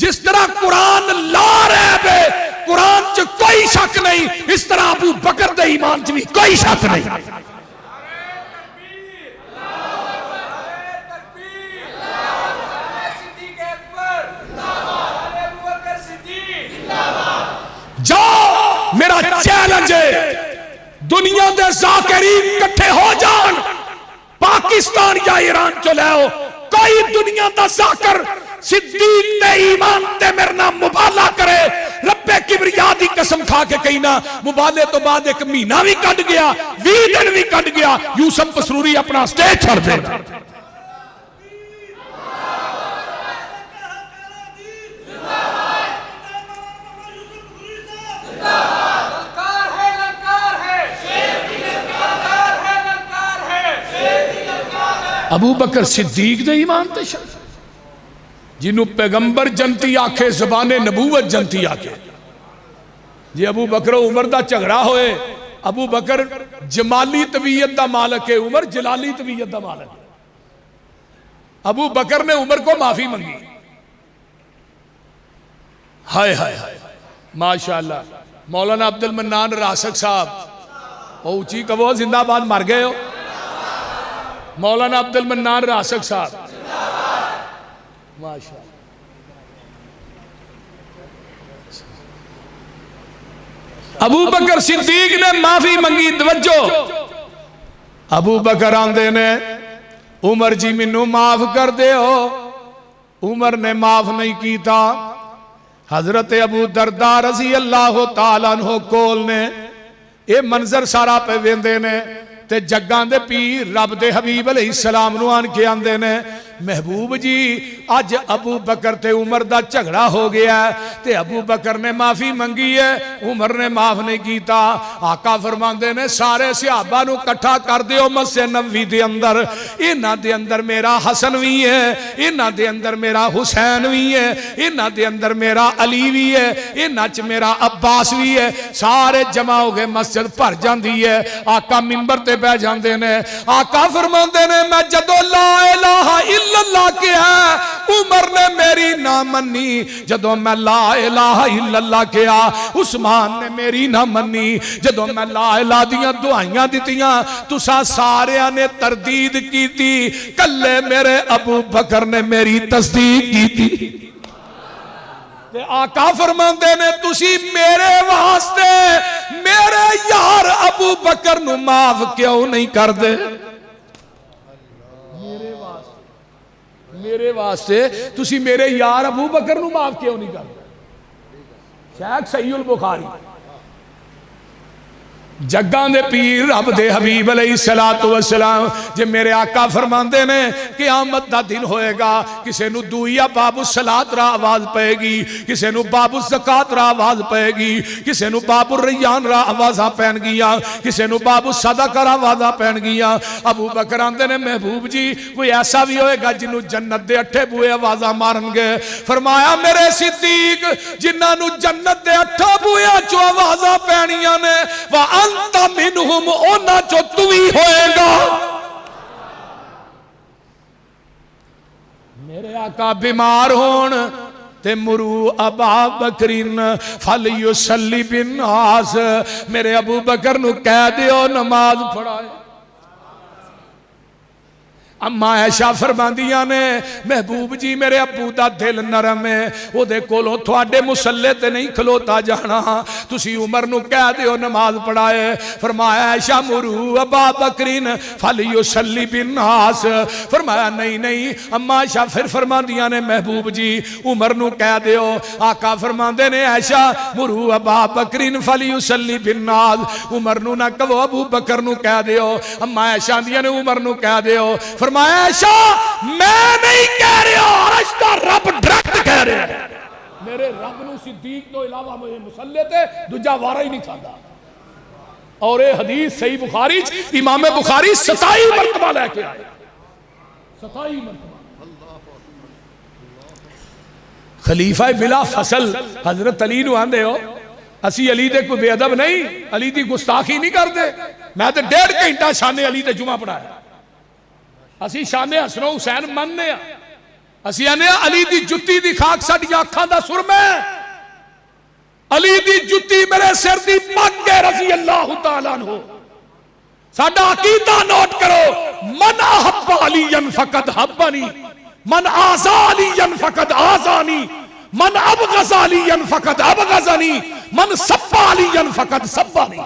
جس طرح قرآن لا ریب ہے، قرآن چ کوئی شک نہیں، اس طرح ابو بکر دے ایمان چ بھی کوئی شک نہیں۔ جاؤ میرا چیلنج ہے، دنیا دے ذاکرین کٹھے ہو جان، پاکستان یا ایران چلے ہو، کوئی دنیا دا ذاکر صدیق تے ایمان تے میرے نام مبالہ کرے، رب کبریا دی قسم کھا کے کہنا مبالے تو بعد ایک مہینہ بھی کٹ گیا، 20 دن بھی کٹ گیا، یوسف پسروری اپنا سٹیج چھڑ دے۔ ابو بکر صدیق دے ایمان تے شک، جنہوں پیغمبر جنتی آکھے، زبان نبوت جنتی آکھے۔ جی ابو بکر و عمر دا جھگڑا ہوئے، ابو بکر جمالی طبیعت دا مالک ہے، عمر جلالی طبیعت دا مالک ہے۔ ابو بکر نے عمر کو معافی منگی، ہائے ہائے ماشاءاللہ۔ مولانا عبد المنان راسک صاحب اونچی کہو زندہ باد، مر گئے ہو مولانا عبد المنان راسک صاحب، ماشاءاللہ۔ ابو بکر صدیق نے معافی منگی، توجہ، ابو بکر آندے نے عمر جی منو معاف کر دے ہو، عمر نے معاف نہیں کیتا۔ حضرت ابو درداء رضی اللہ تعالیٰ عنہ کول نے اے منظر سارا پہ ویندے نے تے جگاں دے پیر رب دے حبیب علیہ السلام نوان کے آندے نے محبوب جی آج ابو بکر تے عمر دا جھگڑا ہو گیا ہے تے ابو بکر نے معافی منگی ہے، عمر نے معاف نہیں کیتا۔ آقا فرماندے نے سارے صحابہ نو کٹھا کر دیو مسجد نبوی دے اندر، انہاں دے اندر میرا حسن بھی ہے، انہاں دے اندر میرا حسین بھی ہے، انہاں دے اندر میرا علی بھی ہے، انہاں چ میرا عباس بھی ہے۔ سارے جمع ہو گئے، مسجد بھر جاندی ہے، آقا منبر تے بیٹھ جاندے نے۔ آقا فرماندے نے میں جدو لا الہ الا اللہ کیا عمر نے میری نہ منی، جدو میں لا الہ الا اللہ کیا عثمان نے میری نہ منی، جدو میں لا الہ دیاں دعائیاں دیتیاں تسا سارے نے تردید کی تھی، کلے میرے ابو بکر نے میری تصدیق کی تھی۔ آقا فرماندے نے تسی میرے واسطے میرے یار ابو بکر نو معاف کیوں نہیں کر دے؟ میرے واسطے تسی میرے یار ابو بکر نو معاف کیوں نہیں کر دے؟ شیخ صحیح البخاری جگاں دے پیر رب دے حبیب علیہ السلام جے میرے آقا فرماندے نے قیامت دا دن ہوئے گا، کسے نو دویا باب الصلاۃ را آواز پائے گی، کسے نو باب الزکات را آواز پائے گی، کسے نو باب الریان را آوازاں پہن گیا، کسے نو باب الصدقہ را آوازاں پہن گیا۔ ابو بکر آندے نے محبوب جی کوئی ایسا بھی ہوئے گا جنہوں جنت دے اٹھے بوئے آوازاں مارن گے؟ فرمایا میرے صدیق جنہاں نو جنت دے اٹھے بوئے چو آوازاں پہنیاں نے وَأَنْتَ مِنْهُمْ اونا جو توی ہوئے گا۔ میرے آقا بیمار ہون تے مرو ابا بکرین فَلْيُسَلِّ بِالنَّاسِ، میرے ابو بکر نو کہہ دیو نماز پڑھائے۔ اما عائشہ فرماندیاں نے محبوب جی میرے ابو دا دل نرم ہے، وہ دے کولو تھوڑے مسلے تے نہیں کھلوتا جانا، تسی عمر نو کہہ دیو نماز پڑھائے۔ فرمایا عائشہ مرو ابا بکرین فَلْيُسَلِّ بِالنَّاسِ، فرمایا نہیں اما عائشہ پھر فرماندیاں نے محبوب جی عمر نو کہہ دیو۔ آقا فرماندے نے عائشہ مرو ابا بکرین فَلْيُسَلِّ بِالنَّاسِ، عمر نو نہ کہو ابو بکر نو کہہ دیو۔ اما عائشہ دیاں نے عمر نو کہہ دیو۔ فرمایا عائشہ میں نہیں کہہ رہا، رشتہ رب ڈائریکٹ کہہ رہا ہے، میرے رب نو صدیق تو علاوہ مجھے مسلح تے دوجہ وارہ ہی نہیں کھادا۔ اور یہ حدیث صحیح بخاری امام بخاری 27 مرتبہ لے کے آئے، 27 مرتبہ۔ خلیفہ بلا فصل حضرت علی نو آندے ہو اسی علی دے کوئی بے ادب نہیں، علی دی گستاخی نہیں کر دے، میں تے 1.5 گھنٹہ شان علی تے جمعہ پڑھایا، اسی شان حسن و حسین مننے ہیں، اسی آنے علی دی جتی دی خاک ساڈی اکھاں دا سرما ہے، علی دی جتی میرے سر دی پگ ہے رضی اللہ تعالیٰ عنہ۔ ساڈا عقیدہ نوٹ کرو، من احب علی فقد حبنی، من آزا علی فقد آزانی، من ابغض علی فقد ابغضنی، من سب علی فقد سبانی۔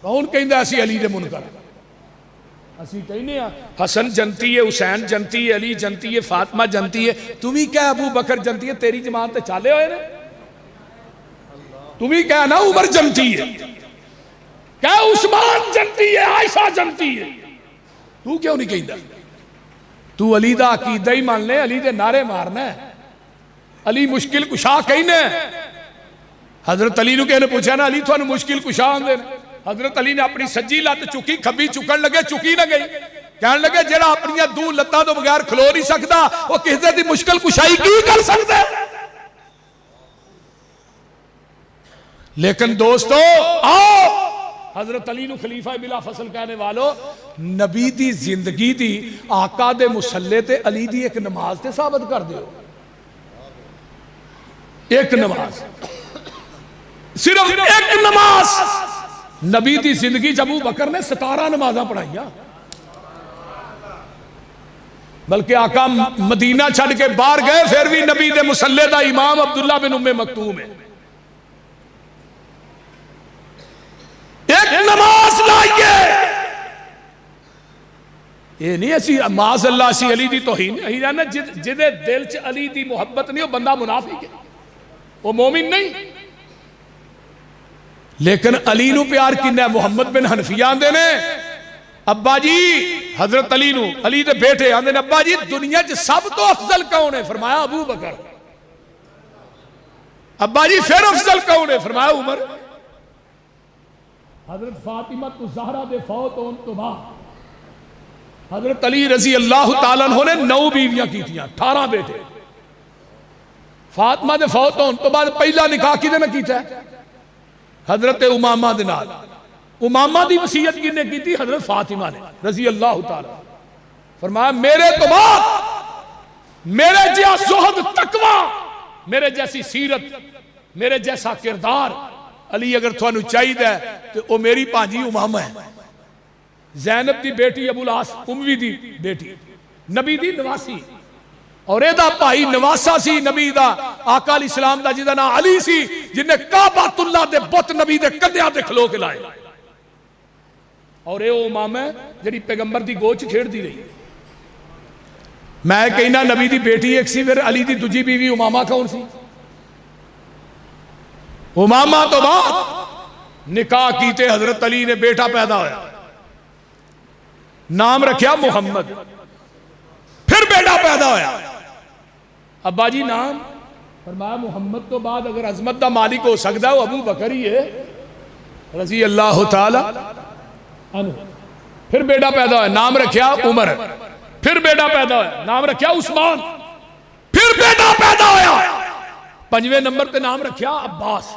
کون کہندا اسی علی دے منکر؟ اسی کہنے ہیں حسن جنتی ہے، حسین جنتی ہے، علی جنتی ہے، فاطمہ جنتی ہے، تمہیں کیا ابو بکر جنتی ہے؟ تیری جماعت تے چالے ہوئے نے، تمہیں کیا نا عمر جنتی ہے، کیا عثمان جنتی ہے، عائشہ جنتی ہے، تو کیوں نہیں کہندا؟ تو علی دا عقیدہ ہی مان لے، علی دے نعرے مارنا ہے، علی مشکل کشا کہنے ہے۔ حضرت علی نو کہنے پوچھا نا علی تھانو مشکل کشا آندے نے؟ حضرت علی نے اپنی سجی لت چکی، کھبی چکن لگے، چکی نہ گئی، کہنے لگے جڑا اپنی دو لتاں تو بغیر کھلو نہیں سکتا وہ کسی دی مشکل کشائی کی کر سکتا ہے؟ لیکن دوستو آؤ حضرت علی نو خلیفہ بلا فصل کہنے والو، نبی دی زندگی دی آقا دے مسلے تے علی دی ایک نماز تے ثابت کر دیو، ایک نماز، صرف ایک نماز۔ نبی دی زندگی ابو بکر نے 17 نمازاں پڑھائیاں، بلکہ آقا مدینہ چھڑ کے باہر گئے پھر بھی نبی دے مسلے دا امام عبداللہ بن ام مکتوم ہے، ایک نماز لائیے۔ یہ نہیں اسی معاذ اللہ اسی علی دی توہین ہے، جدے دل چ علی دی محبت نہیں وہ بندہ منافق ہے، وہ مومن نہیں۔ لیکن علی نو پیار کنا ہے؟ محمد بن حنفیہ آندے نے ابا جی حضرت علی نو، علی دے بیٹے آندے نے ابا جی دنیا چ سب تو افضل کون ہے؟ فرمایا ابو بکر۔ ابا جی پھر افضل کون ہے؟ فرمایا عمر۔ حضرت فاطمہ الزہرا دے فوت ہون تو بعد حضرت علی رضی اللہ تعالیٰ عنہ نے 9 بیویاں کی تھیاں، 18 بیٹے۔ فاطمہ دے فوت ہون تو بعد پہلا نکاح کدے نہ کیتا ہے؟ حضرت امامہ دے نال۔ امامہ دی وصیت کنے کی تھی؟ حضرت فاطمہ نے رضی اللہ تعالیٰ۔ فرمایا میرے تو بعد میرے جیسا زہد تقوی، میرے جیسی سیرت، میرے جیسا کردار علی اگر تھانو چاہیے تو وہ میری پانجی امامہ ہے، زینب دی بیٹی ابو العاص اموی دی بیٹی، نبی دی نواسی، اور ایدہ پائی نواسا سی نبی دا آقا علیہ السلام دا جدہ نا علی سی جنہیں کعبۃ اللہ دے بت نبی دے کدیاں دے کھلو کے لائے، اور اے او امام ہے جڑی پیغمبر دی گوچ کھیڑ دی رہی۔ میں کہنا نبی دی بیٹی ایک سی، پھر علی دی دجی بیوی امامہ کون سی؟ امامہ تو بعد نکاح کیتے حضرت علی نے بیٹا پیدا ہویا، نام رکھیا محمد، پھر بیٹا پیدا ہویا، ابا جی نام؟ فرمایا محمد تو بعد اگر عظمت دا مالک ہو سکتا ہے وہ ابو بکر ہی ہے رضی اللہ تعالی عنہ۔ پھر بیٹا پیدا ہویا، نام رکھیا عمر، پھر بیٹا پیدا ہویا، نام رکھیا عثمان، پھر بیٹا پیدا ہویا، 5ویں نمبر تے نام رکھیا عباس۔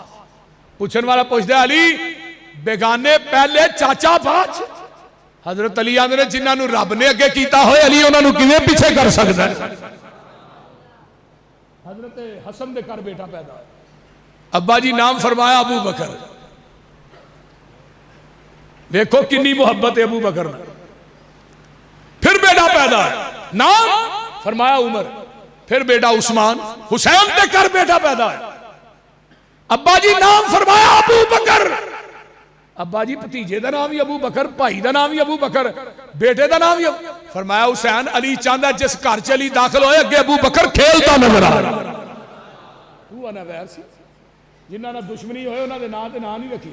پوچھن والا پوچھتے علی بیگانے پہلے چاچا باچ؟ حضرت علی آندے نے جنہاں نو رب نے اگے کیتا ہوئے علی انہاں نو کیویں پیچھے کر سکتا ہے؟ حضرت حسن دے کر بیٹا پیدا ہے، ابا جی نام فرمایا ابو بکر۔ دیکھو کنی محبت ہے ابو بکر نے۔ پھر بیٹا پیدا ہے، نام فرمایا عمر، پھر بیٹا عثمان، حسین دے کر بیٹا پیدا ہے، ابا جی نام فرمایا ابو بکر۔ ابا جی بھتیجے دا نام ہی ابو بکر، بھائی دا نام ہی ابو بکر، بیٹے دا نام ہی فرمایا حسین علی چاندہ جس گھر چ علی داخل ہوئے اگے ابو بکر کھیلتا نظر آ رہا۔ تو انا ویر سی جنہاں نہ دشمنی ہوئے انہاں دے نام تے نام نہیں رکھی۔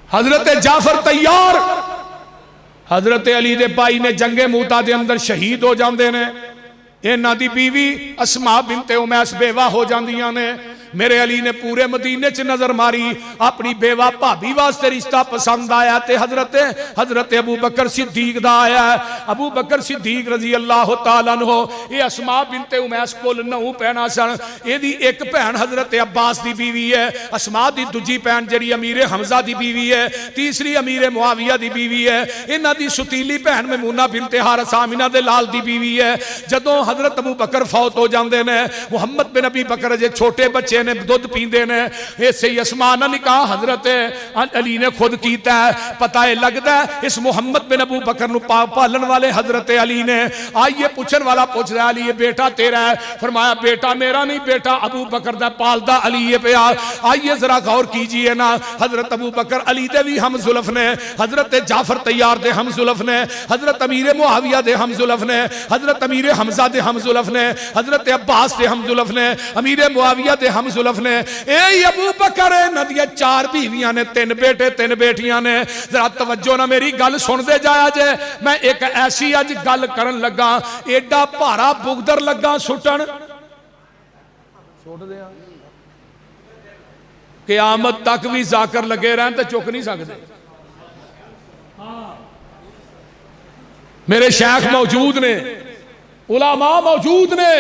حضرت جعفر تیار حضرت علی دے پائی نے جنگ موتا دے اندر شہید ہو جاندے نے، انہاں دی بیوی اسماء بنت امیس بیوہ ہو جاندیاں نے، میرے علی نے پورے مدینے چ نظر ماری، اپنی بیوہ بھابی واسطے رشتہ پسند آیا تے حضرت ابو بکر صدیق دا آیا ہے۔ ابو بکر صدیق رضی اللہ تعالیٰ عنہ یہ اسماء بنت امیس کول نو پہنا سن، یہ دی ایک بہن حضرت عباس دی بیوی ہے، اسماء دی دوجی بہن جڑی امیر حمزہ دی بیوی ہے، تیسری امیر معاویہ دی بیوی ہے، انہاں دی ستیلی بہن میمونہ بنت حارث آمنہ دے لال دی بیوی ہے۔ جدوں حضرت ابو بکر فوت ہو جاندے نے، محمد بن ابی بکر جے چھوٹے بچے نے دودھ پیندے نے، اسے اسماء نہ نکاح حضرت علی نے خود کیتا ہے۔ پتہ ہے لگدا ہے اس محمد بن ابو بکر نو پالن والے حضرت علی نے، آئیے پوچھن والا پوچھ رہا علی یہ بیٹا تیرا ہے؟ فرمایا بیٹا میرا نہیں، بیٹا ابو بکر دا پالدا علی یہ پیا۔ آئیے ذرا غور کیجئے نا، حضرت ابو بکر علی دے بھی ہم زلف نے، حضرت جعفر طیار دے ہم زلف نے، حضرت امیر معاویہ دے ہم زلف نے، حضرت امیر حمزہ دے ہم زلف نے، حضرت عباس دے ہم زلف نے، امیر معاویہ دے ہم زلف نے۔ اے ابو بکر ندیہ 4 بیویاں نے، 3 بیٹے 3 بیٹیاں نے۔ ذرا توجہ نہ میری گل سن دے جایا جے، میں ایک ایسی اج گل کرن لگا، ایڈا بھارا بغدر لگا سٹن چھوڑ دیا قیامت تک بھی ذاکر لگے رہن تے چک نہیں سکتے۔ میرے شیخ موجود نے، علماء موجود نے،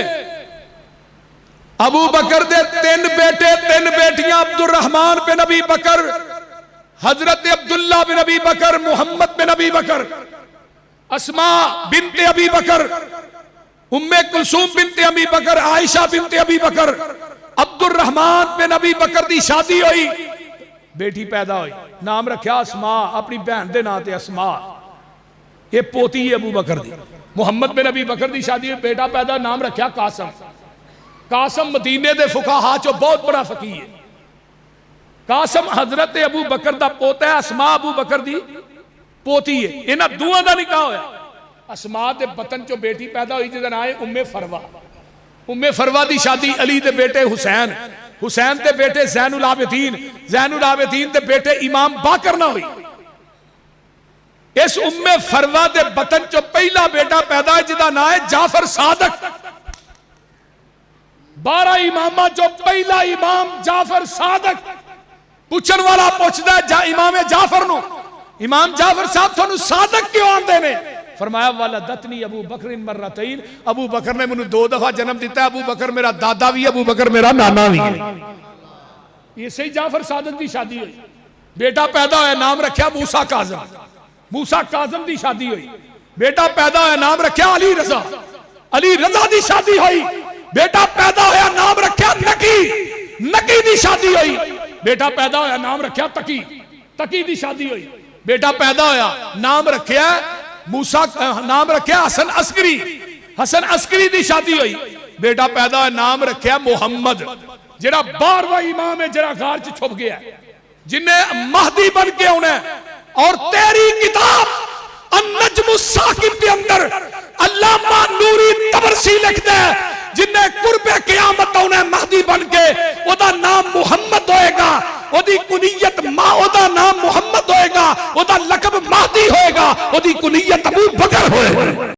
ابو بکر دے 3 بیٹے 3 بیٹیاں، عبد الرحمن بن ابی بکر، حضرت عبداللہ بن ابی بکر، محمد بن ابی بکر، اسماء بنت ابی بکر، ام کلثوم بنت ابی بکر، عائشہ بنت ابی بکر، عبد الرحمن بن ابی بکر دی شادی ہوئی، بیٹی پیدا ہوئی، نام رکھیا اسماء، اپنی بہن دے نام تے اسماء، یہ پوتی ہے ابو بکر دی۔ محمد بن ابی بکر دی شادی ہوئی، بیٹا پیدا، نام رکھیا قاسم۔ قاسم مدینے دے فقہا چو بہت بڑا فقیہ ہے۔ قاسم حضرت ابو بکر دا پوتا ہے، اسماء ابو بکر دی پوتی ہے، انہاں دوہاں دا نکاح ہویا۔ اسماء دے بطن چو بیٹی پیدا ہوئی جدا نام ہے ام فروہ۔ ام فروہ دی شادی علی دے بیٹے حسین، حسین دے بیٹے زین العابدین، زین العابدین دے بیٹے امام باقر نہ ہوئی۔ اس ام فروہ دے بطن چو پہلا بیٹا پیدا ہے جدا نام ہے جعفر صادق۔ 12 امامہ جو پہلا امام جعفر صادق۔ پوچھن والا پوچھتا ہے امام جعفر نو، امام جعفر صاحب تھانو صادق کیوں آندے نے؟ فرمایا ولدتنی ابو بکر مرتین، ابو بکر نے منو 2 دفعہ جنم دیتا ہے، ابو بکر میرا دادا بھی ہے، ابو بکر میرا نانا بھی ہے۔ یہ صحیح جعفر صادق دی شادی ہوئی، بیٹا پیدا ہویا، نام رکھیا موسیٰ کاظم، موسیٰ کاظم دی شادی ہوئی، بیٹا پیدا ہویا، نام رکھیا علی رضا، علی رضا دی شادی ہوئی، بیٹا پیدا ہویا، نام رکھیا نکی، نکی دی شادی ہوئی، بیٹا پیدا ہویا، نام رکھیا تقی، تقی دی شادی ہوئی، بیٹا پیدا ہویا، نام رکھیا موسیٰ، نام رکھیا حسن عسکری، حسن عسکری دی شادی ہوئی، بیٹا پیدا ہویا، نام رکھیا محمد، جڑا 12واں امام ہے، جڑا غار چ چھپ گیا ہے، جنہیں مہدی بن کے انہیں، اور تیری کتاب النجم الثاقب کے اندر علامہ نوری طبرسی لکھتے ہیں، جنہیں قرب قیامت انہیں مہدی بن کے، او دا نام محمد ہوئے گا، او دی کنیت او دا نام محمد ہوئے گا، او دا لقب مہدی ہوئے گا، او دی کنیت ابو بکر ہوئے گا۔